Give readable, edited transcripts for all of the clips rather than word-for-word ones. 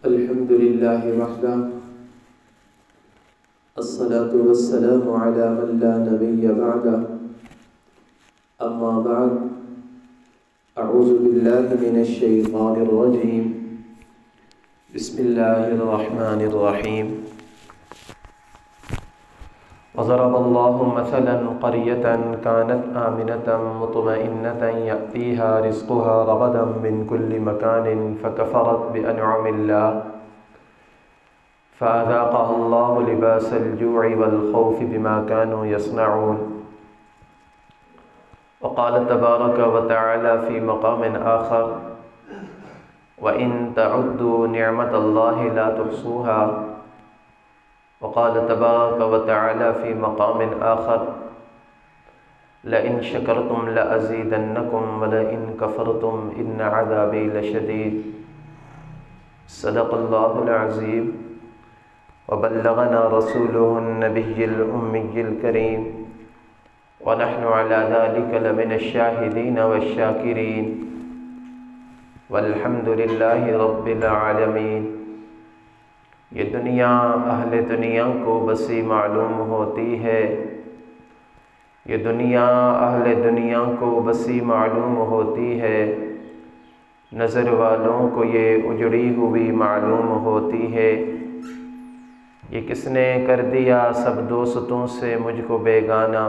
الحمد لله وحده، الصلاة والسلام على من لا نبي بعده. أما بعد، أعوذ بالله من الشيطان الرجيم. بسم الله الرحمن الرحيم. وضرب الله مثلا قرية كانت آمنة مطمئنة يأتيها رزقها رغدا من كل مكان فكفرت بأنعم الله فأذاقها الله لباس الجوع والخوف بما كانوا يصنعون. وقال تبارك وتعالى في مقام آخر: وإن تعدوا نعمة الله لا تحصوها. وقال تبارك وتعالى في مقام آخر: لئن شكرتم لأزيدنكم ولئن كفرتم إن عذابي لشديد. صدق الله العظيم وبلغنا رسوله النبي الأمي الكريم ونحن على ذلك لمن الشاهدين والشاكرين والحمد لله رب العالمين. یہ دنیا اہل دنیا کو بسی معلوم ہوتی ہے، یہ دنیا اہل دنیا کو بسی معلوم ہوتی ہے، نظر والوں کو یہ اجڑی ہوئی معلوم ہوتی ہے. یہ کس نے کر دیا سب دوستوں سے مجھ کو بیگانہ،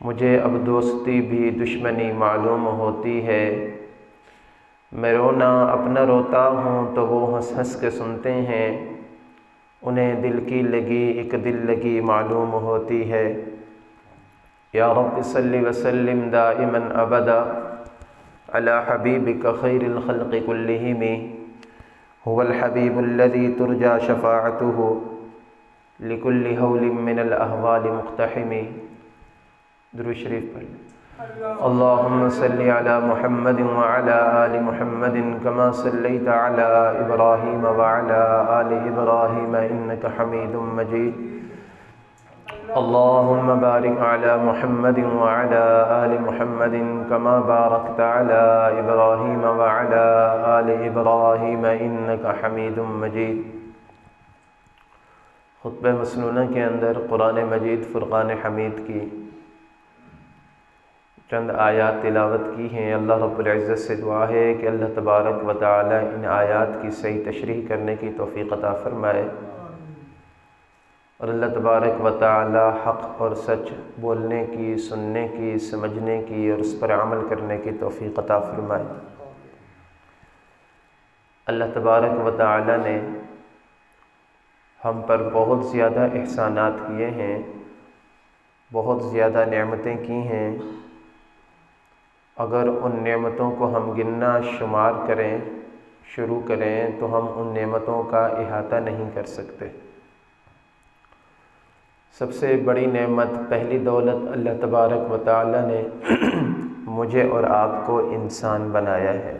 مجھے اب دوستی بھی دشمنی معلوم ہوتی ہے. میں رونا اپنا روتا ہوں تو وہ ہنس ہنس کے سنتے ہیں، انہیں دل کی لگی ایک دل لگی معلوم ہوتی ہے. یا رب صلی وسلم دائما ابدا علی حبیبک خیر الخلق کلہم، هو الحبیب الذی ترجى شفاعته لكل هول من الاحوال مقتحم. درود شریف پڑھ. اللهم صل على محمد وعلى آل محمد كما صليت على إبراهيم وعلى آل إبراهيم إنك حميد مجيد. اللهم بارك على محمد وعلى آل محمد كما باركت على إبراهيم وعلى آل إبراهيم إنك حميد مجيد. خطبہ مسنونہ کے اندر قرآن مجید فرقان حمید کی چند آیات تلاوت کی ہیں. اللہ رب العزت سے دعا ہے کہ اللہ تبارک و تعالی ان آیات کی صحیح تشریح کرنے کی توفیق عطا فرمائے، اور اللہ تبارک و تعالی حق اور سچ بولنے کی، سننے کی، سمجھنے کی اور اس پر عمل کرنے کی توفیق عطا فرمائے. اللہ تبارک و تعالی نے ہم پر بہت زیادہ احسانات کیے ہیں، بہت زیادہ نعمتیں کی ہیں. اگر ان نعمتوں کو ہم گننا شمار کریں، شروع کریں تو ہم ان نعمتوں کا احاطہ نہیں کر سکتے. سب سے بڑی نعمت، پہلی دولت، اللہ تبارک و تعالی نے مجھے اور آپ کو انسان بنایا ہے.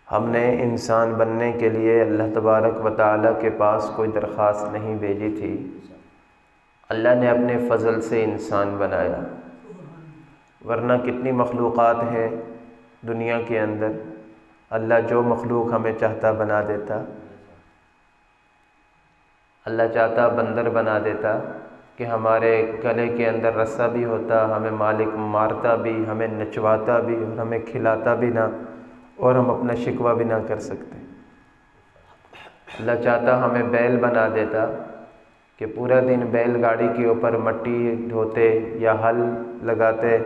ہم نے انسان بننے کے لیے اللہ تبارک و تعالی کے پاس کوئی درخواست نہیں بھیجی تھی. اللہ نے اپنے فضل سے انسان بنایا، ورنہ کتنی مخلوقات ہیں دنیا کے اندر. اللہ جو مخلوق ہمیں چاہتا بنا دیتا. اللہ چاہتا بندر بنا دیتا کہ ہمارے گلے کے اندر رسا بھی ہوتا، ہمیں مالک مارتا بھی، ہمیں نچواتا بھی اور ہمیں کھلاتا بھی نہ، اور ہم اپنا شکوہ بھی نہ کر سکتے. اللہ چاہتا ہمیں بیل بنا دیتا کہ پورا دن بیل گاڑی کے اوپر مٹی ڈھوتے یا ہل لگاتے،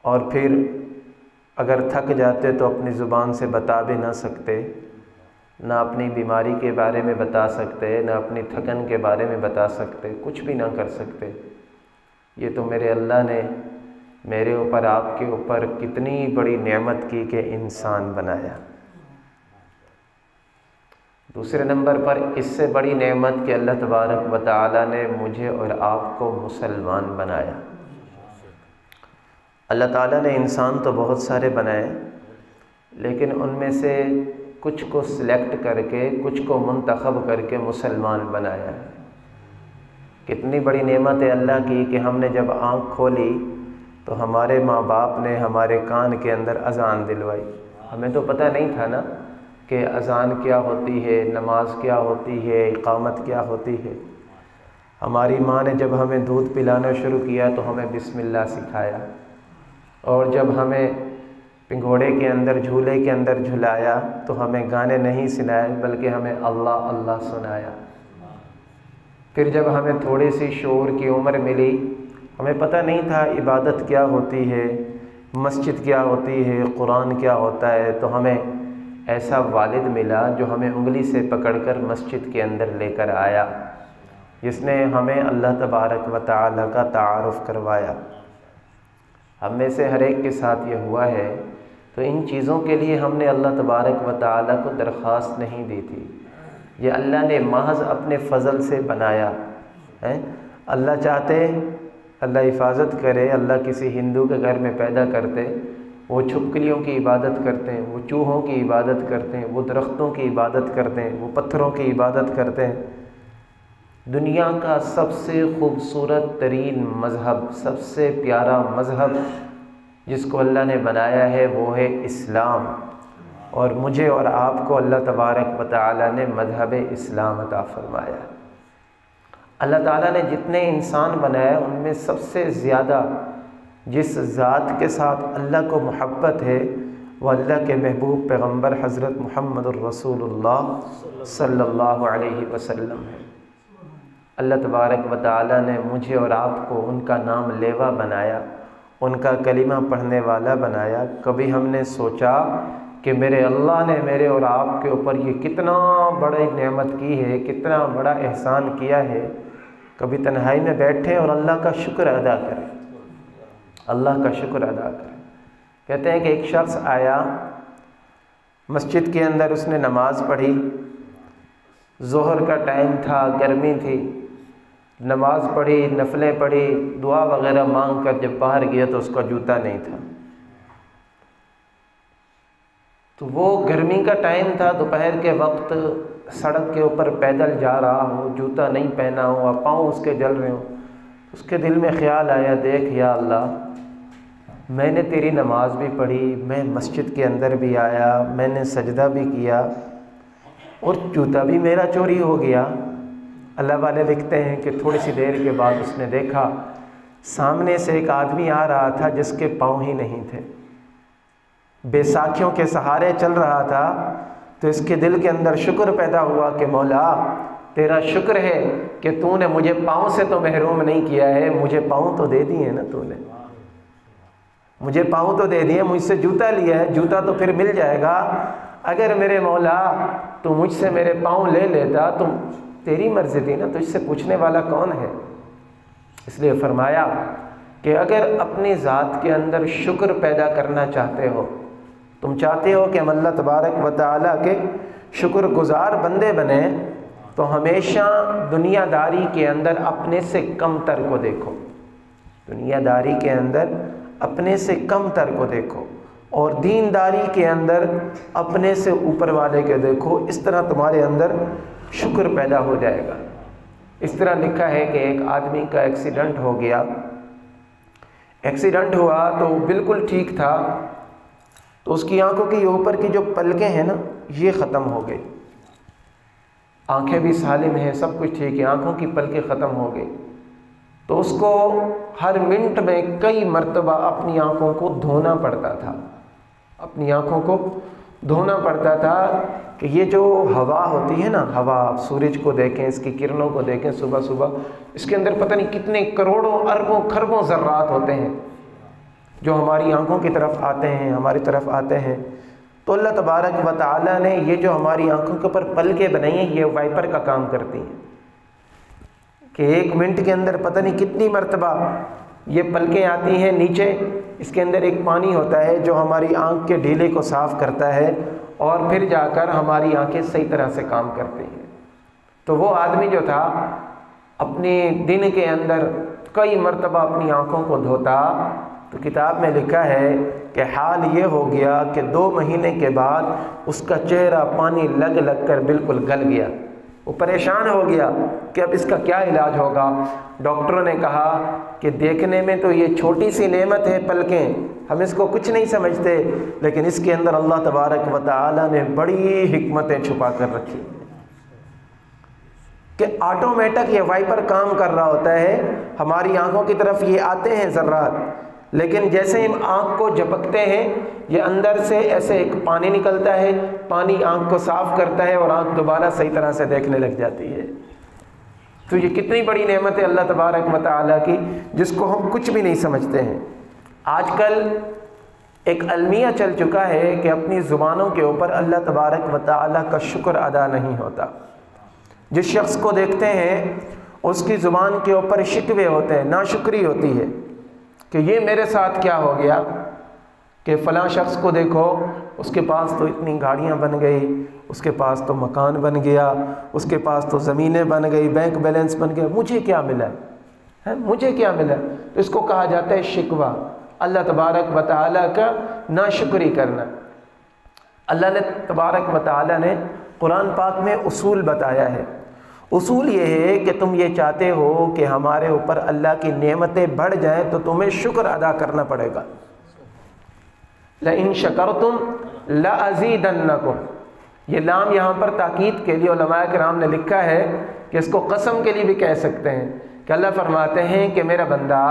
اور پھر اگر تھک جاتے تو اپنی زبان سے بتا بھی نہ سکتے، نہ اپنی بیماری کے بارے میں بتا سکتے، نہ اپنی تھکن کے بارے میں بتا سکتے، کچھ بھی نہ کر سکتے. یہ تو میرے اللہ نے میرے اوپر، آپ کے اوپر کتنی بڑی نعمت کی کہ انسان بنایا. دوسرے نمبر پر اس سے بڑی نعمت کہ اللہ تبارک و تعالی نے مجھے اور آپ کو مسلمان بنایا. اللہ تعالیٰ نے انسان تو بہت سارے بنائے، لیکن ان میں سے کچھ کو سلیکٹ کر کے، کچھ کو منتخب کر کے مسلمان بنایا ہے. کتنی بڑی نعمت ہے اللہ کی کہ ہم نے جب آنکھ کھولی تو ہمارے ماں باپ نے ہمارے کان کے اندر اذان دلوائی. ہمیں تو پتہ نہیں تھا نا کہ اذان کیا ہوتی ہے، نماز کیا ہوتی ہے، اقامت کیا ہوتی ہے۔ ہماری ماں نے جب ہمیں دودھ پلانا شروع کیا تو ہمیں بسم اللہ سکھایا، اور جب ہمیں پنگھوڑے کے اندر، جھولے کے اندر جھلایا تو ہمیں گانے نہیں سنائے بلکہ ہمیں اللہ اللہ سنایا۔ پھر جب ہمیں تھوڑی سی شعور کی عمر ملی، ہمیں پتہ نہیں تھا عبادت کیا ہوتی ہے، مسجد کیا ہوتی ہے، قرآن کیا ہوتا ہے، تو ہمیں ایسا والد ملا جو ہمیں انگلی سے پکڑ کر مسجد کے اندر لے کر آیا، جس نے ہمیں اللہ تبارک و تعالیٰ کا تعارف کروایا۔ ہم میں سے ہر ایک کے ساتھ یہ ہوا ہے، تو ان چیزوں کے لیے ہم نے اللہ تبارک و تعالیٰ کو درخواست نہیں دی تھی، یہ اللہ نے محض اپنے فضل سے بنایا ہے۔ اللہ چاہتے، اللہ حفاظت کرے، اللہ کسی ہندو کے گھر میں پیدا کرتے، وہ چھپکلیوں کی عبادت کرتے ہیں، وہ چوہوں کی عبادت کرتے ہیں، وہ درختوں کی عبادت کرتے ہیں، وہ پتھروں کی عبادت کرتے ہیں۔ دنیا کا سب سے خوبصورت ترین مذہب، سب سے پیارا مذہب جس کو اللہ نے بنایا ہے وہ ہے اسلام، اور مجھے اور آپ کو اللہ تبارک و تعالیٰ نے مذہب اسلام عطا فرمایا۔ اللہ تعالیٰ نے جتنے انسان بنائے ان میں سب سے زیادہ جس ذات کے ساتھ اللہ کو محبت ہے وہ اللہ کے محبوب پیغمبر حضرت محمد الرسول اللہ صلی اللہ علیہ وسلم ہے۔ اللہ تبارک و تعالیٰ نے مجھے اور آپ کو ان کا نام لیوا بنایا، ان کا کلمہ پڑھنے والا بنایا۔ کبھی ہم نے سوچا کہ میرے اللہ نے میرے اور آپ کے اوپر یہ کتنا بڑی نعمت کی ہے، کتنا بڑا احسان کیا ہے؟ کبھی تنہائی میں بیٹھیں اور اللہ کا شکر ادا کریں، اللہ کا شکر ادا کریں۔ کہتے ہیں کہ ایک شخص آیا مسجد کے اندر، اس نے نماز پڑھی، ظہر کا ٹائم تھا، گرمی تھی، نماز پڑھی، نفلیں پڑھی، دعا وغیرہ مانگ کر جب باہر گیا تو اس کا جوتا نہیں تھا۔ تو وہ گرمی کا ٹائم تھا، دوپہر کے وقت سڑک کے اوپر پیدل جا رہا ہو، جوتا نہیں پہنا ہوا، پاؤں اس کے جل رہے ہوں، اس کے دل میں خیال آیا، دیکھ یا اللہ، میں نے تیری نماز بھی پڑھی، میں مسجد کے اندر بھی آیا، میں نے سجدہ بھی کیا، اور جوتا بھی میرا چوری ہو گیا۔ اللہ والے لکھتے ہیں کہ تھوڑی سی دیر کے بعد اس نے دیکھا سامنے سے ایک آدمی آ رہا تھا جس کے پاؤں ہی نہیں تھے، بیساکھیوں کے سہارے چل رہا تھا۔ تو اس کے دل کے اندر شکر پیدا ہوا کہ مولا تیرا شکر ہے کہ تو نے مجھے پاؤں سے تو محروم نہیں کیا ہے، مجھے پاؤں تو دے دیے نا، تو نے مجھے پاؤں تو دے دیے، مجھ سے جوتا لیا ہے، جوتا تو پھر مل جائے گا۔ اگر میرے مولا تو مجھ سے میرے پاؤں لے لیتا تو تیری مرضی تھی نا، تجھ سے پوچھنے والا کون ہے؟ اس لیے فرمایا کہ اگر اپنی ذات کے اندر شکر پیدا کرنا چاہتے ہو، تم چاہتے ہو کہ ہم اللہ تبارک و تعالیٰ کے شکر گزار بندے بنیں، تو ہمیشہ دنیا داری کے اندر اپنے سے کم تر کو دیکھو، دنیا داری کے اندر اپنے سے کم تر کو دیکھو، اور دینداری کے اندر اپنے سے اوپر والے کے دیکھو۔ اس طرح تمہارے اندر شکر پیدا ہو جائے گا۔ اس طرح لکھا ہے کہ ایک آدمی کا ایکسیڈنٹ ہو گیا، ایکسیڈنٹ ہوا تو بالکل ٹھیک تھا، تو اس کی آنکھوں کی اوپر کی جو پلکیں ہیں نا یہ ختم ہو گئی، آنکھیں بھی سالم ہیں، سب کچھ ٹھیک ہے، آنکھوں کی پلکیں ختم ہو گئی۔ تو اس کو ہر منٹ میں کئی مرتبہ اپنی آنکھوں کو دھونا پڑتا تھا، اپنی آنکھوں کو دھونا پڑتا تھا کہ یہ جو ہوا ہوتی ہے نا، ہوا، سورج کو دیکھیں، اس کی کرنوں کو دیکھیں صبح صبح، اس کے اندر پتہ نہیں کتنے کروڑوں اربوں خربوں ذرات ہوتے ہیں جو ہماری آنکھوں کی طرف آتے ہیں، ہماری طرف آتے ہیں۔ تو اللہ تبارک و تعالیٰ نے یہ جو ہماری آنکھوں کے اوپر پلکیں بنائی ہیں یہ وائپر کا کام کرتی ہیں کہ ایک منٹ کے اندر پتہ نہیں کتنی مرتبہ یہ پلکیں آتی ہیں نیچے، اس کے اندر ایک پانی ہوتا ہے جو ہماری آنکھ کے ڈھیلے کو صاف کرتا ہے اور پھر جا کر ہماری آنکھیں صحیح طرح سے کام کرتی ہیں۔ تو وہ آدمی جو تھا اپنے دن کے اندر کئی مرتبہ اپنی آنکھوں کو دھوتا، تو کتاب میں لکھا ہے کہ حال یہ ہو گیا کہ 2 مہینے کے بعد اس کا چہرہ پانی لگ لگ کر بالکل گل گیا، وہ پریشان ہو گیا کہ اب اس کا کیا علاج ہوگا۔ ڈاکٹروں نے کہا کہ دیکھنے میں تو یہ چھوٹی سی نعمت ہے، پلکیں، ہم اس کو کچھ نہیں سمجھتے، لیکن اس کے اندر اللہ تبارک و تعالیٰ نے بڑی حکمتیں چھپا کر رکھی کہ آٹومیٹک یہ وائپر کام کر رہا ہوتا ہے، ہماری آنکھوں کی طرف یہ آتے ہیں ذرات، لیکن جیسے ہم آنکھ کو جھپکتے ہیں یہ اندر سے ایسے ایک پانی نکلتا ہے، پانی آنکھ کو صاف کرتا ہے اور آنکھ دوبارہ صحیح طرح سے دیکھنے لگ جاتی ہے۔ تو یہ کتنی بڑی نعمت ہے اللہ تبارک و تعالیٰ کی، جس کو ہم کچھ بھی نہیں سمجھتے ہیں۔ آج کل ایک المیہ چل چکا ہے کہ اپنی زبانوں کے اوپر اللہ تبارک و تعالیٰ کا شکر ادا نہیں ہوتا۔ جس شخص کو دیکھتے ہیں اس کی زبان کے اوپر شکوے ہوتے ہیں، ناشکری ہوتی ہے کہ یہ میرے ساتھ کیا ہو گیا، کہ فلاں شخص کو دیکھو اس کے پاس تو اتنی گاڑیاں بن گئی، اس کے پاس تو مکان بن گیا، اس کے پاس تو زمینیں بن گئی، بینک بیلنس بن گیا، مجھے کیا ملا ہے، مجھے کیا ملا؟ تو اس کو کہا جاتا ہے شکوہ، اللہ تبارک و تعالیٰ کا ناشکری کرنا۔ اللہ نے تبارک و تعالیٰ نے قرآن پاک میں اصول بتایا ہے۔ اصول یہ ہے کہ تم یہ چاہتے ہو کہ ہمارے اوپر اللہ کی نعمتیں بڑھ جائیں تو تمہیں شکر ادا کرنا پڑے گا۔ لَإِن شَكَرْتُمْ لَأَزِيدَنَّكُمْ، یہ لام یہاں پر تاکید کے لیے علماء کرام نے لکھا ہے کہ اس کو قسم کے لیے بھی کہہ سکتے ہیں کہ اللہ فرماتے ہیں کہ میرا بندہ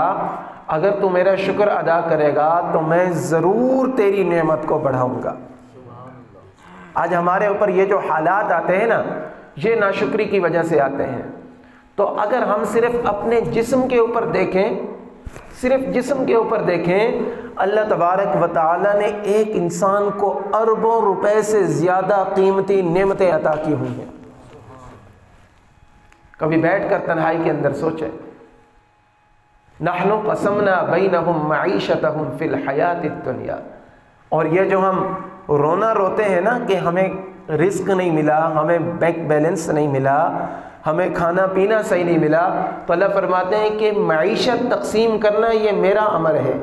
اگر تو میرا شکر ادا کرے گا تو میں ضرور تیری نعمت کو بڑھاؤں گا۔ آج ہمارے اوپر یہ جو حالات آتے ہیں نا، یہ ناشکری کی وجہ سے آتے ہیں۔ تو اگر ہم صرف اپنے جسم کے اوپر دیکھیں، صرف جسم کے اوپر دیکھیں، اللہ تبارک و تعالیٰ نے ایک انسان کو اربوں روپے سے زیادہ قیمتی نعمتیں عطا کی ہوئی ہیں۔ کبھی بیٹھ کر تنہائی کے اندر سوچیں، نحن قسمنا بینہم معیشتہم فی الحیات الدنیا، اور یہ جو ہم رونا روتے ہیں نا کہ ہمیں رزق نہیں ملا، ہمیں بینک بیلنس نہیں ملا، ہمیں کھانا پینا صحیح نہیں ملا، تو اللہ فرماتے ہیں کہ معیشت تقسیم کرنا یہ میرا امر ہے،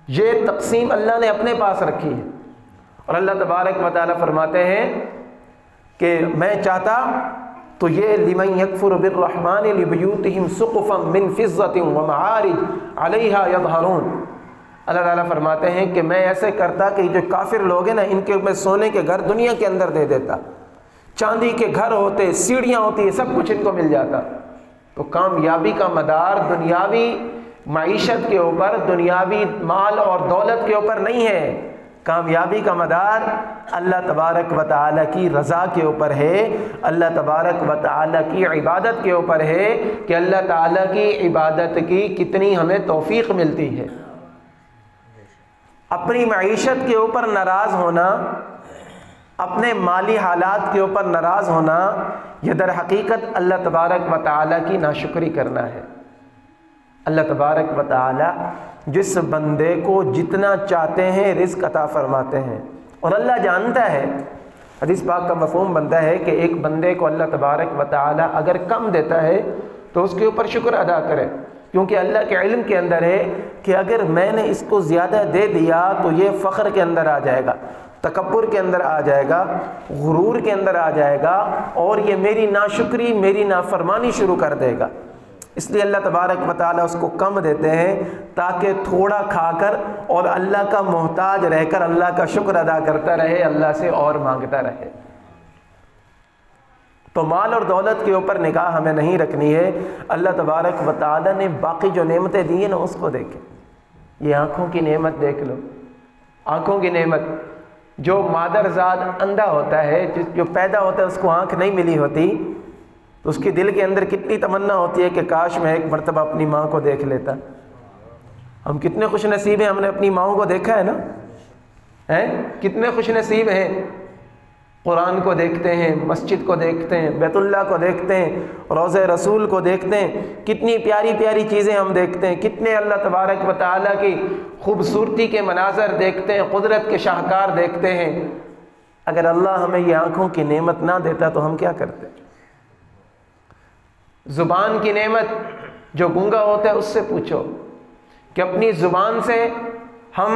یہ تقسیم اللہ نے اپنے پاس رکھی ہے۔ اور اللہ تبارک و تعالیٰ فرماتے ہیں کہ میں چاہتا تو یہ لمن یکفر بالرحمن لبیوتہم سقفا من فضۃ ومعارج علیہا یظہرون، اللہ تعالیٰ فرماتے ہیں کہ میں ایسے کرتا کہ جو کافر لوگ ہیں نا، ان کے میں سونے کے گھر دنیا کے اندر دے دیتا، چاندی کے گھر ہوتے، سیڑھیاں ہوتی، سب کچھ ان کو مل جاتا۔ تو کامیابی کا مدار دنیاوی معیشت کے اوپر، دنیاوی مال اور دولت کے اوپر نہیں ہے، کامیابی کا مدار اللہ تبارک و تعالیٰ کی رضا کے اوپر ہے، اللہ تبارک و تعالیٰ کی عبادت کے اوپر ہے کہ اللہ تعالیٰ کی عبادت کی کتنی ہمیں توفیق ملتی ہے۔ اپنی معیشت کے اوپر ناراض ہونا، اپنے مالی حالات کے اوپر ناراض ہونا، یہ در حقیقت اللہ تبارک و تعالیٰ کی ناشکری کرنا ہے۔ اللہ تبارک و تعالیٰ جس بندے کو جتنا چاہتے ہیں رزق عطا فرماتے ہیں، اور اللہ جانتا ہے، حدیث پاک کا مفہوم بنتا ہے کہ ایک بندے کو اللہ تبارک و تعالیٰ اگر کم دیتا ہے تو اس کے اوپر شکر ادا کرے، کیونکہ اللہ کے علم کے اندر ہے کہ اگر میں نے اس کو زیادہ دے دیا تو یہ فخر کے اندر آ جائے گا، تکبر کے اندر آ جائے گا، غرور کے اندر آ جائے گا، اور یہ میری ناشکری، میری نافرمانی شروع کر دے گا۔ اس لیے اللہ تبارک و تعالیٰ اس کو کم دیتے ہیں تاکہ تھوڑا کھا کر اور اللہ کا محتاج رہ کر اللہ کا شکر ادا کرتا رہے، اللہ سے اور مانگتا رہے۔ تو مال اور دولت کے اوپر نگاہ ہمیں نہیں رکھنی ہے، اللہ تبارک و تعالیٰ نے باقی جو نعمتیں دی ہیں نا اس کو دیکھیں۔ یہ آنکھوں کی نعمت دیکھ لو، آنکھوں کی نعمت، جو مادرزاد اندھا ہوتا ہے، جو پیدا ہوتا ہے اس کو آنکھ نہیں ملی ہوتی، تو اس کی دل کے اندر کتنی تمنا ہوتی ہے کہ کاش میں ایک مرتبہ اپنی ماں کو دیکھ لیتا۔ ہم کتنے خوش نصیب ہیں، ہم نے اپنی ماؤں کو دیکھا ہے نا، کتنے خوش نصیب ہیں، قرآن کو دیکھتے ہیں، مسجد کو دیکھتے ہیں، بیت اللہ کو دیکھتے ہیں، روضہ رسول کو دیکھتے ہیں، کتنی پیاری پیاری چیزیں ہم دیکھتے ہیں، کتنے اللہ تبارک و تعالیٰ کی خوبصورتی کے مناظر دیکھتے ہیں، قدرت کے شاہکار دیکھتے ہیں۔ اگر اللہ ہمیں یہ آنکھوں کی نعمت نہ دیتا تو ہم کیا کرتے؟ زبان کی نعمت، جو گونگا ہوتا ہے اس سے پوچھو کہ اپنی زبان سے ہم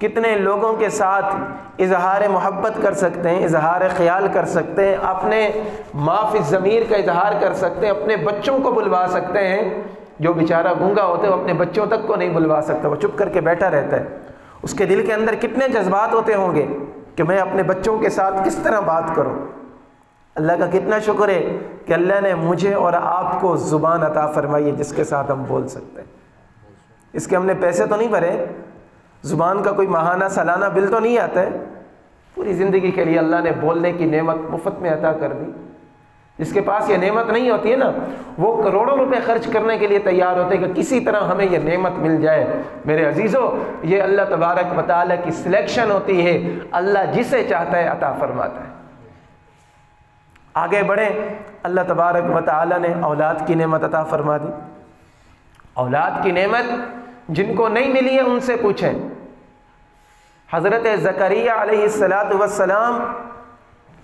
کتنے لوگوں کے ساتھ اظہار محبت کر سکتے ہیں، اظہار خیال کر سکتے ہیں، اپنے ما فی الضمیر کا اظہار کر سکتے ہیں، اپنے بچوں کو بلوا سکتے ہیں۔ جو بیچارہ گونگا ہوتا ہے وہ اپنے بچوں تک کو نہیں بلوا سکتا، وہ چپ کر کے بیٹھا رہتا ہے۔ اس کے دل کے اندر کتنے جذبات ہوتے ہوں گے کہ میں اپنے بچوں کے ساتھ کس طرح بات کروں۔ اللہ کا کتنا شکر ہے کہ اللہ نے مجھے اور آپ کو زبان عطا فرمائی ہے جس کے ساتھ ہم بول سکتے ہیں۔ اس کے ہم نے پیسے تو نہیں بھرے، زبان کا کوئی ماہانہ سالانہ بل تو نہیں آتا ہے، پوری زندگی کے لیے اللہ نے بولنے کی نعمت مفت میں عطا کر دی۔ جس کے پاس یہ نعمت نہیں ہوتی ہے نا، وہ کروڑوں روپے خرچ کرنے کے لیے تیار ہوتے ہیں کہ کسی طرح ہمیں یہ نعمت مل جائے۔ میرے عزیزو، یہ اللہ تبارک و تعالیٰ کی سلیکشن ہوتی ہے، اللہ جسے چاہتا ہے عطا فرماتا ہے۔ آگے بڑھیں، اللہ تبارک و تعالیٰ نے اولاد کی نعمت عطا فرما دی۔ اولاد کی نعمت جن کو نہیں ملی ہے ان سے پوچھیں۔ حضرت زکریا علیہ السلام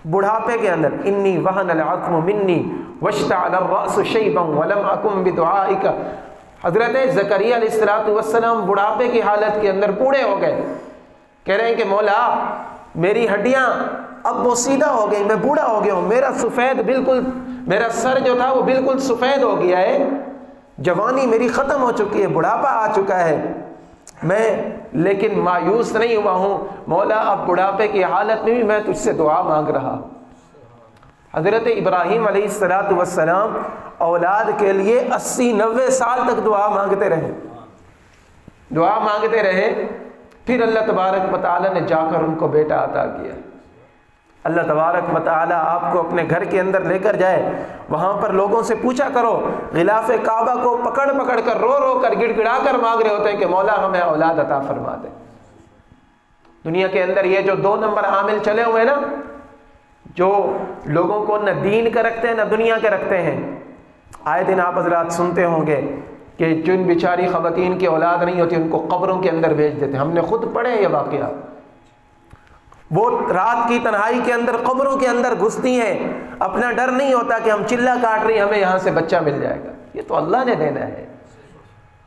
بڑھاپے کے اندر انی وہن العظم منی واشتعل الرأس شیبا ولم اکن بدعائک، حضرت زکریا علیہ السلام بڑھاپے کی حالت کے اندر بوڑھے ہو گئے، کہہ رہے ہیں کہ مولا میری ہڈیاں اب وہ سیدھا ہو گئی، میں بوڑھا ہو گیا ہوں، میرا سفید بالکل، میرا سر جو تھا وہ بالکل سفید ہو گیا ہے، جوانی میری ختم ہو چکی ہے، بڑھاپا آ چکا ہے، میں لیکن مایوس نہیں ہوا ہوں مولا، اب بڑھاپے کی حالت میں بھی میں تجھ سے دعا مانگ رہا ہوں۔ حضرت ابراہیم علیہ السلام اولاد کے لیے 80-90 سال تک دعا مانگتے رہے، پھر اللہ تبارک و تعالیٰ نے جا کر ان کو بیٹا عطا کیا۔ اللہ تبارک و تعالیٰ آپ کو اپنے گھر کے اندر لے کر جائے، وہاں پر لوگوں سے پوچھا کرو، غلاف کعبہ کو پکڑ پکڑ کر رو رو کر گڑ گڑا کر مانگ رہے ہوتے ہیں کہ مولا ہمیں اولاد عطا فرما دے۔ دنیا کے اندر یہ جو 2 نمبر عامل چلے ہوئے نا، جو لوگوں کو نہ دین کا رکھتے ہیں نہ دنیا کے رکھتے ہیں، آئے دن آپ حضرات سنتے ہوں گے کہ جن بیچاری خواتین کی اولاد نہیں ہوتی ان کو قبروں کے اندر بھیج دیتے ہیں۔ ہم نے خود پڑھے یہ واقعہ، وہ رات کی تنہائی کے اندر قبروں کے اندر گھستی ہیں، اپنا ڈر نہیں ہوتا کہ ہم چلا کاٹ رہی ہمیں یہاں سے بچہ مل جائے گا، یہ تو اللہ نے دینا ہے،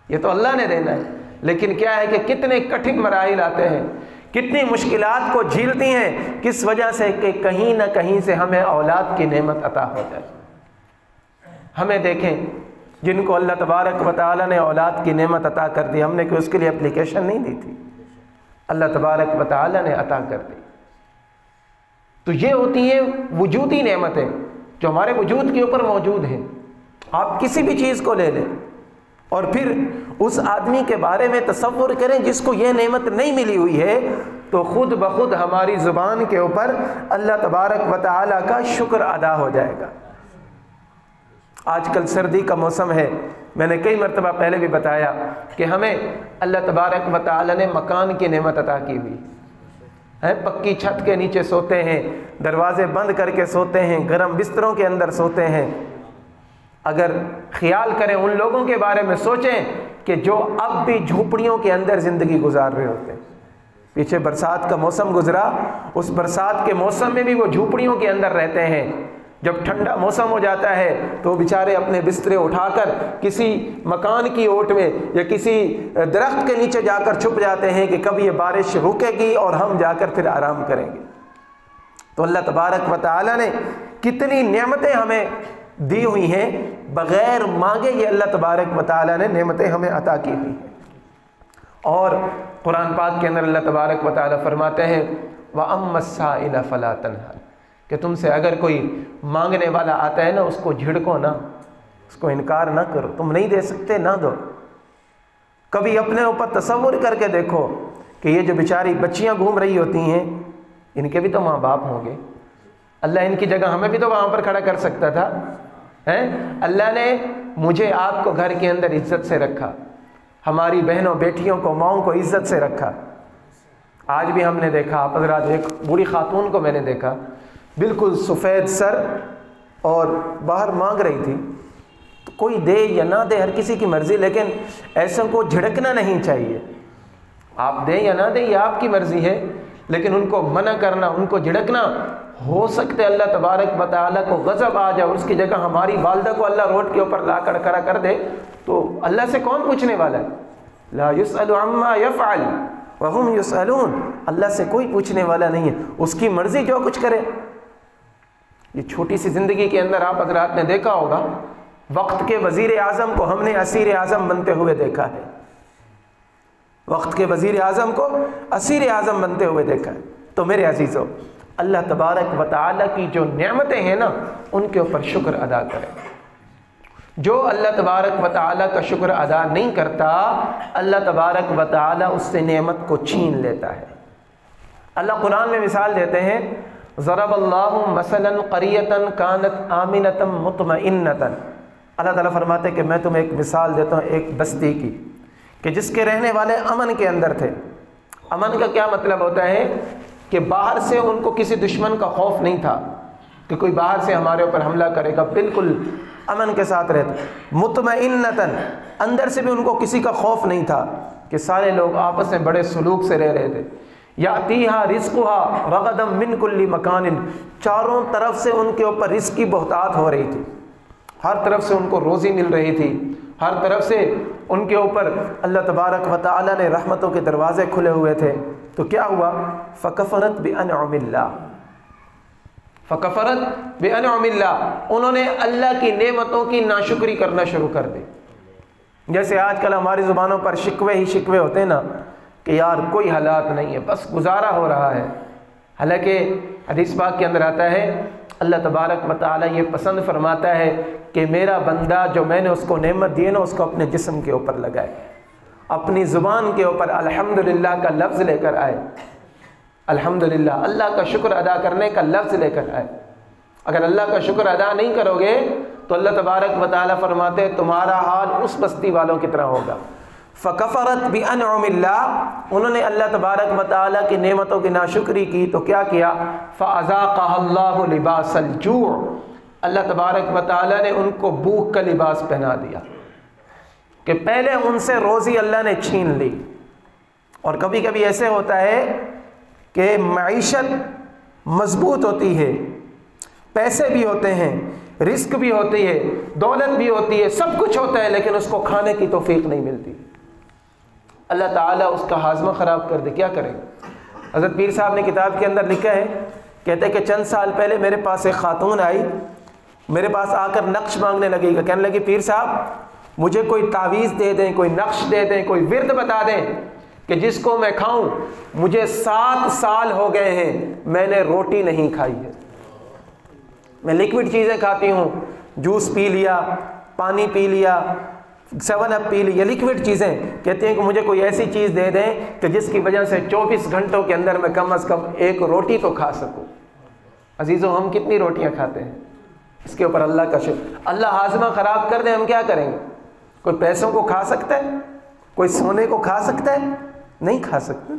یہ تو اللہ نے دینا ہے۔ لیکن کیا ہے کہ کتنے کٹھن مراحل آتے ہیں، کتنی مشکلات کو جھیلتی ہیں، کس وجہ سے کہ کہیں نہ کہیں سے ہمیں اولاد کی نعمت عطا ہو جائے۔ ہمیں دیکھیں جن کو اللہ تبارک و تعالیٰ نے اولاد کی نعمت عطا کر دی، ہم نے کوئی اس کے لیے اپلیکیشن نہیں دی تھی، اللہ تبارک و تعالیٰ نے عطا کر دی۔ تو یہ ہوتی ہیں وجودی نعمتیں جو ہمارے وجود کے اوپر موجود ہیں۔ آپ کسی بھی چیز کو لے لیں اور پھر اس آدمی کے بارے میں تصور کریں جس کو یہ نعمت نہیں ملی ہوئی ہے، تو خود بخود ہماری زبان کے اوپر اللہ تبارک و تعالیٰ کا شکر ادا ہو جائے گا۔ آج کل سردی کا موسم ہے، میں نے کئی مرتبہ پہلے بھی بتایا کہ ہمیں اللہ تبارک و تعالیٰ نے مکان کی نعمت عطا کی ہوئی ہے، پکی چھت کے نیچے سوتے ہیں، دروازے بند کر کے سوتے ہیں، گرم بستروں کے اندر سوتے ہیں۔ اگر خیال کریں ان لوگوں کے بارے میں، سوچیں کہ جو اب بھی جھوپڑیوں کے اندر زندگی گزار رہے ہوتے ہیں۔ پیچھے برسات کا موسم گزرا، اس برسات کے موسم میں بھی وہ جھوپڑیوں کے اندر رہتے ہیں۔ جب ٹھنڈا موسم ہو جاتا ہے تو بیچارے اپنے بسترے اٹھا کر کسی مکان کی اوٹ میں یا کسی درخت کے نیچے جا کر چھپ جاتے ہیں کہ کب یہ بارش رکے گی اور ہم جا کر پھر آرام کریں گے۔ تو اللہ تبارک و تعالیٰ نے کتنی نعمتیں ہمیں دی ہوئی ہیں، بغیر مانگے یہ اللہ تبارک و تعالیٰ نے نعمتیں ہمیں عطا کی ہوئی ہیں۔ اور قرآن پاک کے اندر اللہ تبارک و تعالیٰ فرماتے ہیں وَأَمَّا السَّائِلَ فَلَا تَنْهَرْ، کہ تم سے اگر کوئی مانگنے والا آتا ہے نا اس کو جھڑکو نہ، اس کو انکار نہ کرو، تم نہیں دے سکتے نہ دو۔ کبھی اپنے اوپر تصور کر کے دیکھو کہ یہ جو بیچاری بچیاں گھوم رہی ہوتی ہیں ان کے بھی تو ماں باپ ہوں گے، اللہ ان کی جگہ ہمیں بھی تو وہاں پر کھڑا کر سکتا تھا۔ اللہ نے مجھے آپ کو گھر کے اندر عزت سے رکھا، ہماری بہنوں بیٹیوں کو ماؤں کو عزت سے رکھا۔ آج بھی ہم نے دیکھا، آپ حضرات، ایک بوڑھی خاتون کو میں نے دیکھا بالکل سفید سر اور باہر مانگ رہی تھی، تو کوئی دے یا نہ دے ہر کسی کی مرضی، لیکن ایسوں کو جھڑکنا نہیں چاہیے۔ آپ دیں یا نہ دیں یہ آپ کی مرضی ہے، لیکن ان کو منع کرنا، ان کو جھڑکنا، ہو سکتا ہے اللہ تبارک و تعالیٰ کو غضب آ جائے اور اس کی جگہ ہماری والدہ کو اللہ روڈ کے اوپر لا کر کھڑا کر دے، تو اللہ سے کون پوچھنے والا ہے؟ لا یسأل عما یفعل وَهُمْ يُسْأَلُونَ، اللہ سے کوئی پوچھنے والا نہیں ہے، اس کی مرضی جو کچھ کرے۔ یہ چھوٹی سی زندگی کے اندر آپ حضرات نے دیکھا ہوگا، وقت کے وزیر اعظم کو ہم نے اسیر اعظم بنتے ہوئے دیکھا ہے، وقت کے وزیر اعظم کو اسیر اعظم بنتے ہوئے دیکھا ہے۔ تو میرے عزیزو، اللہ تبارک و تعالیٰ کی جو نعمتیں ہیں نا، ان کے اوپر شکر ادا کریں۔ جو اللہ تبارک و تعالیٰ کا شکر ادا نہیں کرتا، اللہ تبارک و تعالیٰ اس سے نعمت کو چھین لیتا ہے۔ اللہ قرآن میں مثال دیتے ہیں، ضرب اللہ مثلا قریۃ کانت آمنۃ مطمئنۃ، اللہ تعالیٰ فرماتے ہیں کہ میں تمہیں ایک مثال دیتا ہوں ایک بستی کی کہ جس کے رہنے والے امن کے اندر تھے۔ امن کا کیا مطلب ہوتا ہے کہ باہر سے ان کو کسی دشمن کا خوف نہیں تھا کہ کوئی باہر سے ہمارے اوپر حملہ کرے گا، بالکل امن کے ساتھ رہتے۔ مطمئنۃ، اندر سے بھی ان کو کسی کا خوف نہیں تھا کہ سارے لوگ آپس میں بڑے سلوک سے رہ رہے تھے۔ یاتیہا رزقہا رغدا من کل مکان، چاروں طرف سے ان کے اوپر رزق کی بہتات ہو رہی تھی، ہر طرف سے ان کو روزی مل رہی تھی، ہر طرف سے ان کے اوپر اللہ تبارک و تعالیٰ نے رحمتوں کے دروازے کھلے ہوئے تھے۔ تو کیا ہوا؟ فکفرت بانعم اللہ، فکفرت بانعم اللہ، انہوں نے اللہ کی نعمتوں کی ناشکری کرنا شروع کر دی۔ جیسے آج کل ہماری زبانوں پر شکوے ہی شکوے ہوتے ہیں نا کہ یار کوئی حالات نہیں ہے، بس گزارا ہو رہا ہے۔ حالانکہ حدیث پاک کے اندر آتا ہے اللہ تبارک و تعالیٰ یہ پسند فرماتا ہے کہ میرا بندہ جو میں نے اس کو نعمت دی ہے نا، اس کو اپنے جسم کے اوپر لگائے، اپنی زبان کے اوپر الحمدللہ کا لفظ لے کر آئے، الحمدللہ اللہ کا شکر ادا کرنے کا لفظ لے کر آئے۔ اگر اللہ کا شکر ادا نہیں کرو گے تو اللہ تبارک و تعالیٰ فرماتے ہیں تمہارا حال اس بستی والوں کی طرح ہوگا۔ فکفرت بانعم اللہ، انہوں نے اللہ تبارک و تعالیٰ کی نعمتوں کی ناشکری کی تو کیا کیا؟ فاذاقها اللہ لباس الجوع، اللہ تبارک و تعالیٰ نے ان کو بھوک کا لباس پہنا دیا کہ پہلے ان سے روزی اللہ نے چھین لی۔ اور کبھی کبھی ایسے ہوتا ہے کہ معیشت مضبوط ہوتی ہے، پیسے بھی ہوتے ہیں، رزق بھی ہوتی ہے، دولت بھی ہوتی ہے، سب کچھ ہوتا ہے، لیکن اس کو کھانے کی توفیق نہیں ملتی، اللہ تعالیٰ اس کا ہاضمہ خراب کر دے، کیا کریں؟ حضرت پیر صاحب نے کتاب کے اندر لکھا ہے، کہتے ہیں کہ چند سال پہلے میرے پاس ایک خاتون آئی، میرے پاس آ کر نقش مانگنے لگی، کہنے لگی پیر صاحب مجھے کوئی تعویذ دے دیں، کوئی نقش دے دیں، کوئی ورد بتا دیں کہ جس کو میں کھاؤں، مجھے 7 سال ہو گئے ہیں میں نے روٹی نہیں کھائی ہے، میں لیکوڈ چیزیں کھاتی ہوں، جوس پی لیا، پانی پی لیا، 7 اپ پی لی، یہ لیکوڈ چیزیں، کہتے ہیں کہ مجھے کوئی ایسی چیز دے دیں کہ جس کی وجہ سے 24 گھنٹوں کے اندر میں کم از کم 1 روٹی تو کھا سکوں۔ عزیزو ہم کتنی روٹیاں کھاتے ہیں؟ اس کے اوپر اللہ کا شکر، اللہ ہاضمہ خراب کر دے ہم کیا کریں گے؟ کوئی پیسوں کو کھا سکتا ہے؟ کوئی سونے کو کھا سکتا ہے؟ نہیں کھا سکتا۔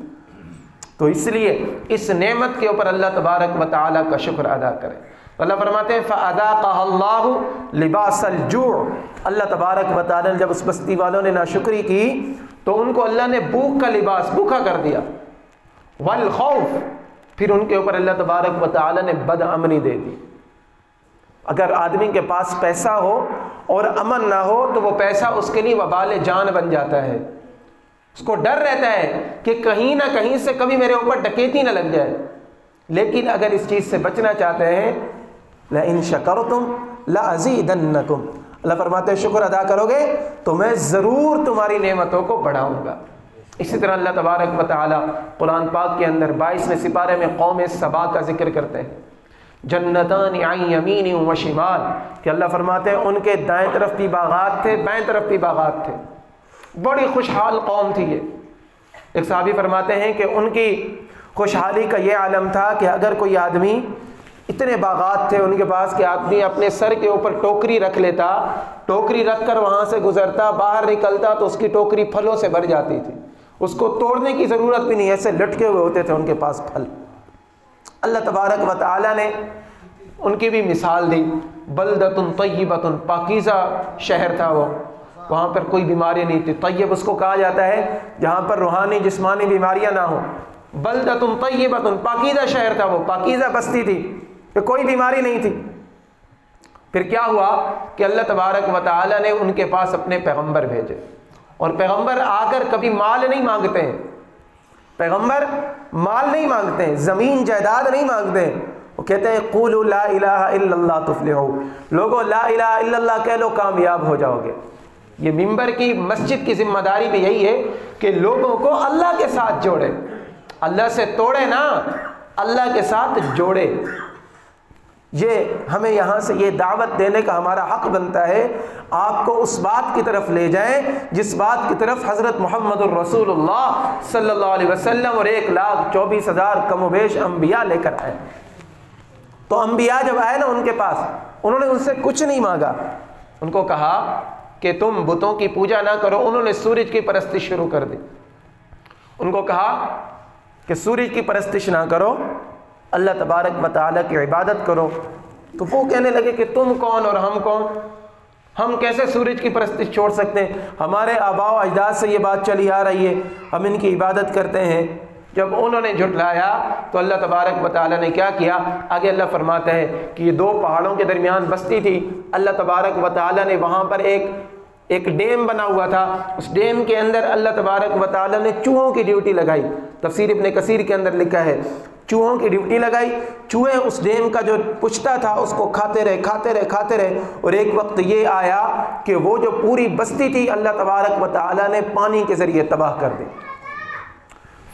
تو اس لیے اس نعمت کے اوپر اللہ تبارک و تعالیٰ کا شکر ادا کریں۔ اللہ فرماتے ہیں فَأَذَاقَهَا اللَّهُ لِبَاسَ الْجُوعِ، اللہ تبارک و تعالیٰ نے جب اس بستی والوں نے ناشکری کی تو ان کو اللہ نے بھوک کا لباس، بھوکا کر دیا، والخوف، پھر ان کے اوپر اللہ تبارک و تعالیٰ نے بد امنی دے دی۔ اگر آدمی کے پاس پیسہ ہو اور امن نہ ہو تو وہ پیسہ اس کے لیے وبال جان بن جاتا ہے، اس کو ڈر رہتا ہے کہ کہیں نہ کہیں سے کبھی میرے اوپر ڈکیتی نہ لگ جائے۔ لیکن اگر اس چیز سے بچنا چاہتے ہیں لَإِن شَكَرْتُمْ لَأَزِيدَنَّكُمْ، اللہ فرماتے ہیں شکر ادا کرو گے تو میں ضرور تمہاری نعمتوں کو بڑھاؤں گا۔ اسی طرح اللہ تبارک و تعالیٰ قرآن پاک کے اندر 22ویں سپارے میں قوم سبا کا ذکر کرتے ہیں، جنتان عن یمین و شمال، کہ اللہ فرماتے ہیں ان کے دائیں طرف بھی باغات تھے، بائیں طرف بھی باغات تھے، بڑی خوشحال قوم تھی یہ۔ ایک صحابی فرماتے ہیں کہ ان کی خوشحالی کا یہ عالم تھا کہ اگر کوئی آدمی، اتنے باغات تھے ان کے پاس کہ آدمی اپنے سر کے اوپر ٹوکری رکھ لیتا، ٹوکری رکھ کر وہاں سے گزرتا، باہر نکلتا تو اس کی ٹوکری پھلوں سے بھر جاتی تھی، اس کو توڑنے کی ضرورت بھی نہیں، ایسے لٹکے ہوئے ہوتے تھے ان کے پاس پھل۔ اللہ تبارک و تعالیٰ نے ان کی بھی مثال دی، بلدۃ طیبۃ، پاکیزہ شہر تھا وہ، وہاں پر کوئی بیماری نہیں تھی۔ طیب اس کو کہا جاتا ہے جہاں پر روحانی جسمانی بیماریاں نہ ہوں۔ بلدۃ طیبۃ، پاکیزہ شہر تھا وہ، پاکیزہ بستی تھی کہ کوئی بیماری نہیں تھی۔ پھر کیا ہوا کہ اللہ تبارک و تعالیٰ نے ان کے پاس اپنے پیغمبر بھیجے، اور پیغمبر آ کر کبھی مال نہیں مانگتے ہیں، پیغمبر مال نہیں مانگتے ہیں، زمین جائیداد نہیں مانگتے ہیں، وہ کہتے ہیں قولوا لا الہ الا اللہ تفلحوا، لوگوں لا الہ الا اللہ کہہ لو کامیاب ہو جاؤ گے۔ یہ ممبر کی مسجد کی ذمہ داری بھی یہی ہے کہ لوگوں کو اللہ کے ساتھ جوڑے، اللہ سے توڑے نہ، اللہ کے ساتھ جوڑے۔ یہ ہمیں یہاں سے یہ دعوت دینے کا ہمارا حق بنتا ہے، آپ کو اس بات کی طرف لے جائیں جس بات کی طرف حضرت محمد الرسول اللہ صلی اللہ علیہ وسلم اور 1,24,000 کم و بیش انبیاء لے کر آئے۔ تو انبیاء جب آئے نا ان کے پاس، انہوں نے ان سے کچھ نہیں مانگا، ان کو کہا کہ تم بتوں کی پوجا نہ کرو، انہوں نے سورج کی پرستش شروع کر دی۔ ان کو کہا کہ سورج کی پرستش نہ کرو، اللہ تبارک و تعالیٰ کی عبادت کرو۔ تو وہ کہنے لگے کہ تم کون اور ہم کون، ہم کیسے سورج کی پرستش چھوڑ سکتے ہیں، ہمارے آباء و اجداد سے یہ بات چلی آ رہی ہے، ہم ان کی عبادت کرتے ہیں۔ جب انہوں نے جھٹلایا تو اللہ تبارک و تعالیٰ نے کیا کیا، آگے اللہ فرماتے ہیں کہ یہ 2 پہاڑوں کے درمیان بستی تھی، اللہ تبارک و تعالیٰ نے وہاں پر ایک ڈیم بنا ہوا تھا، اس ڈیم کے اندر اللہ تبارک و تعالیٰ نے چوہوں کی ڈیوٹی لگائی۔ تفسیر ابن کثیر کے اندر لکھا ہے چوہوں کی ڈیوٹی لگائی، چوہے اس ڈیم کا جو پچتا تھا اس کو کھاتے رہے، اور ایک وقت یہ آیا کہ وہ جو پوری بستی تھی اللہ تبارک و تعالیٰ نے پانی کے ذریعے تباہ کر دی۔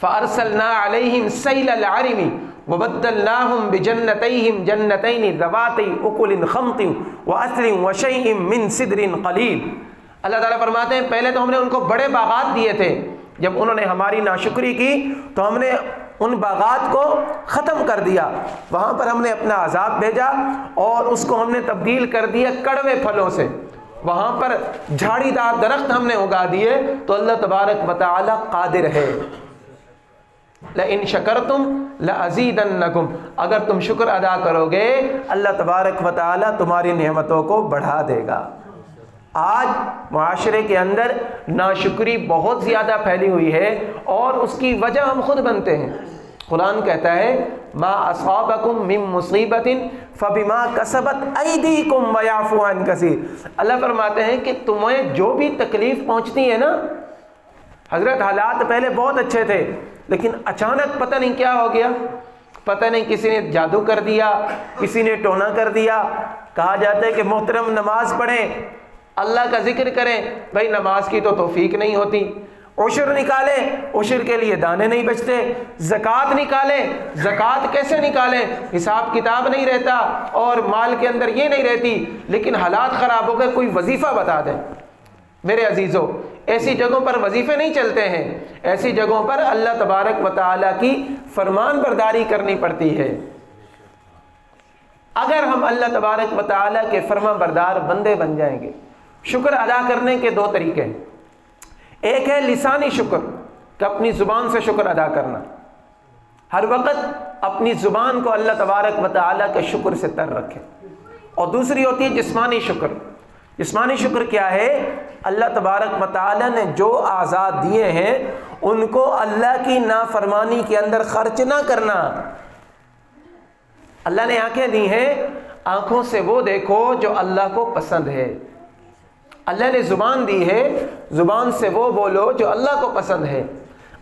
فَأَرْسَلْنَا عَلَيْهِمْ سَيْلَ الْعَرِمِ وَبَدَّلْنَاهُمْ بِجَنَّتَيْهِمْ جَنَّتَيْنِ ذَوَاتَيْ أُكُلٍ خَمْطٍ وَأَثْلٍ وَشَيْءٍ مِّن سِدْرٍ قَلِيلٍ۔ اللہ تعالیٰ فرماتے ہیں پہلے تو ہم نے ان کو بڑے باغات دیے تھے، جب انہوں نے ہماری ناشکری کی تو ہم نے ان باغات کو ختم کر دیا، وہاں پر ہم نے اپنا عذاب بھیجا اور اس کو ہم نے تبدیل کر دیا کڑوے پھلوں سے، وہاں پر جھاڑی دار درخت ہم نے اگا دیے۔ تو اللہ تبارک و تعالی قادر ہے، لَإِن شَكَرْتُمْ لَأَزِيدَنَّكُمْ، اگر تم شکر ادا کرو گے اللہ تبارک و تعالی تمہاری نعمتوں کو بڑھا دے گا۔ آج معاشرے کے اندر ناشکری بہت زیادہ پھیلی ہوئی ہے اور اس کی وجہ ہم خود بنتے ہیں۔ قرآن کہتا ہے ما اصابکم من مصیبت فبما کسبت ایدیکم ویعفو عن کثیر، اللہ فرماتے ہیں کہ تمہیں جو بھی تکلیف پہنچتی ہے نا، حضرت حالات پہلے بہت اچھے تھے لیکن اچانک پتہ نہیں کیا ہو گیا، پتہ نہیں کسی نے جادو کر دیا، کسی نے ٹونا کر دیا۔ کہا جاتا ہے کہ محترم نماز پڑھیں، اللہ کا ذکر کریں، بھائی نماز کی تو توفیق نہیں ہوتی، عشر نکالیں، عشر کے لیے دانے نہیں بچتے، زکوٰۃ نکالیں، زکوٰۃ کیسے نکالیں، حساب کتاب نہیں رہتا اور مال کے اندر یہ نہیں رہتی، لیکن حالات خراب ہو گئے، کوئی وظیفہ بتا دیں۔ میرے عزیزوں، ایسی جگہوں پر وظیفے نہیں چلتے ہیں، ایسی جگہوں پر اللہ تبارک و تعالیٰ کی فرمان برداری کرنی پڑتی ہے۔ اگر ہم اللہ تبارک و تعالیٰ کے فرما بردار بندے بن جائیں گے، شکر ادا کرنے کے 2 طریقے ہیں۔ ایک ہے لسانی شکر، کہ اپنی زبان سے شکر ادا کرنا، ہر وقت اپنی زبان کو اللہ تبارک و تعالیٰ کے شکر سے تر رکھے۔ اور دوسری ہوتی ہے جسمانی شکر۔ جسمانی شکر کیا ہے؟ اللہ تبارک و تعالیٰ نے جو اعضاء دیے ہیں ان کو اللہ کی نافرمانی کے اندر خرچ نہ کرنا۔ اللہ نے آنکھیں دی ہیں، آنکھوں سے وہ دیکھو جو اللہ کو پسند ہے۔ اللہ نے زبان دی ہے، زبان سے وہ بولو جو اللہ کو پسند ہے۔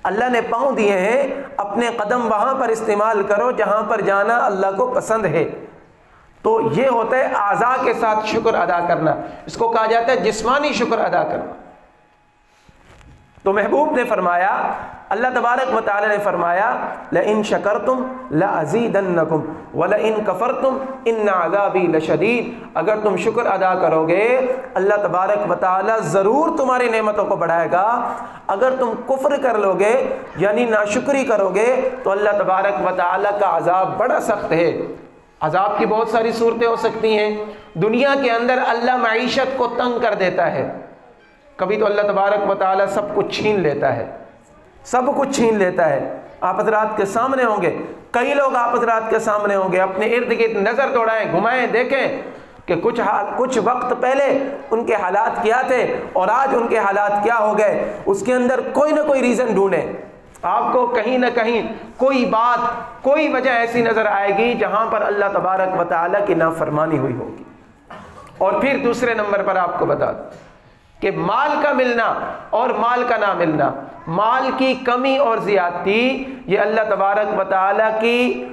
اللہ نے پاؤں دیے ہیں، اپنے قدم وہاں پر استعمال کرو جہاں پر جانا اللہ کو پسند ہے۔ تو یہ ہوتا ہے اعضاء کے ساتھ شکر ادا کرنا، اس کو کہا جاتا ہے جسمانی شکر ادا کرنا۔ تو محبوب نے فرمایا، اللہ تبارک و تعالی نے فرمایا لَإِن شَكَرْتُمْ لَأَزِيدَنَّكُمْ وَلَإِن كَفَرْتُمْ إِنَّ عَذَابِي لَشَدِيدٌ، اگر تم شکر ادا کرو گے اللہ تبارک و تعالی ضرور تمہاری نعمتوں کو بڑھائے گا، اگر تم کفر کر لو گے یعنی ناشکری کرو گے تو اللہ تبارک و تعالی کا عذاب بڑا سخت ہے۔ عذاب کی بہت ساری صورتیں ہو سکتی ہیں۔ دنیا کے اندر اللہ معیشت کو تنگ کر دیتا ہے، کبھی تو اللہ تبارک و تعالی سب کچھ چھین لیتا ہے، سب کچھ چھین لیتا ہے۔ آپ حضرات کے سامنے ہوں گے، کئی لوگ آپ حضرات کے سامنے ہوں گے، اپنے ارد گرد نظر دوڑائیں، گھمائیں، دیکھیں کہ کچھ وقت پہلے ان کے حالات کیا تھے اور آج ان کے حالات کیا ہو گئے۔ اس کے اندر کوئی نہ کوئی ریزن ڈھونڈیں، آپ کو کہیں نہ کہیں کوئی بات، کوئی وجہ ایسی نظر آئے گی جہاں پر اللہ تبارک و تعالیٰ کی نافرمانی ہوئی ہوگی۔ اور پھر دوسرے نمبر پر آپ کو بتا دوں کہ مال کا ملنا اور مال کا نہ ملنا، مال کی کمی اور زیادتی یہ اللہ تبارک و تعالیٰ کی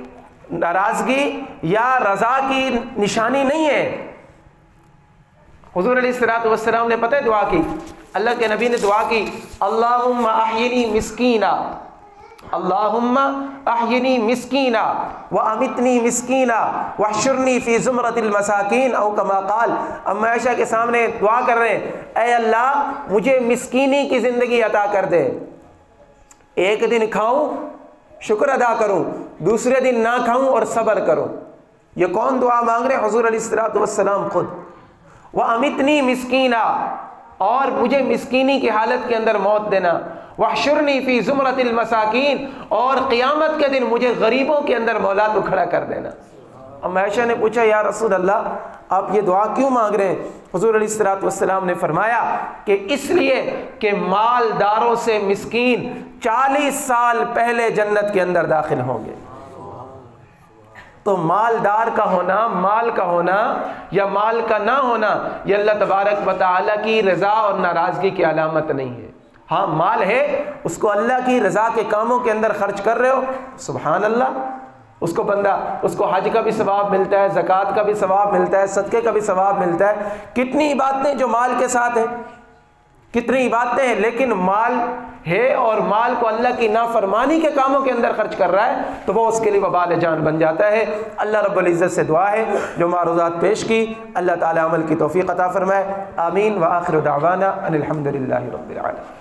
ناراضگی یا رضا کی نشانی نہیں ہے۔ حضور علیہ الصلوۃ والسلام نے پتہ ہے دعا کی، اللہ کے نبی نے دعا کی، اللہم احینی مسکینا، اللہم احینی مسکینا وامتنی مسکینا واحشرنی فی زمرۃ المساکین، او کما قال۔ اما عائشہ کے سامنے دعا کر رہے ہیں، اے اللہ مجھے مسکینی کی زندگی عطا کر دے، ایک دن کھاؤں شکر ادا کروں، دوسرے دن نہ کھاؤں اور صبر کروں۔ یہ کون دعا مانگ رہے ہیں؟ حضور علیہ الصلوۃ والسلام خود۔ وَأَمِتْنِي مِسْكِينًا، اور مجھے مسکینی کی حالت کے اندر موت دینا، وَاحْشُرْنِي فِي زُمْرَةِ الْمَسَاكِينَ، اور قیامت کے دن مجھے غریبوں کے اندر مولا کو کھڑا کر دینا۔ اب عائشہ نے پوچھا یا رسول اللہ آپ یہ دعا کیوں مانگ رہے ہیں؟ حضور علیہ الصلوۃ والسلام نے فرمایا کہ اس لیے کہ مالداروں سے مسکین 40 سال پہلے جنت کے اندر داخل ہوں گے۔ تو مالدار کا ہونا، مال کا ہونا یا مال کا نہ ہونا یہ اللہ تبارک و تعالیٰ کی رضا اور ناراضگی کی علامت نہیں ہے۔ ہاں مال ہے، اس کو اللہ کی رضا کے کاموں کے اندر خرچ کر رہے ہو، سبحان اللہ، اس کو بندہ، اس کو حج کا بھی ثواب ملتا ہے، زکوٰۃ کا بھی ثواب ملتا ہے، صدقے کا بھی ثواب ملتا ہے۔ کتنی عبادتیں جو مال کے ساتھ ہیں، کتنی عبادتیں ہیں، لیکن مال ہے اور مال کو اللہ کی نافرمانی کے کاموں کے اندر خرچ کر رہا ہے تو وہ اس کے لیے وبال جان بن جاتا ہے۔ اللہ رب العزت سے دعا ہے جو معروضات پیش کی اللہ تعالی عمل کی توفیق عطا فرمائے، آمین۔ وآخر دعوانا ان الحمد للہ رب العالمین۔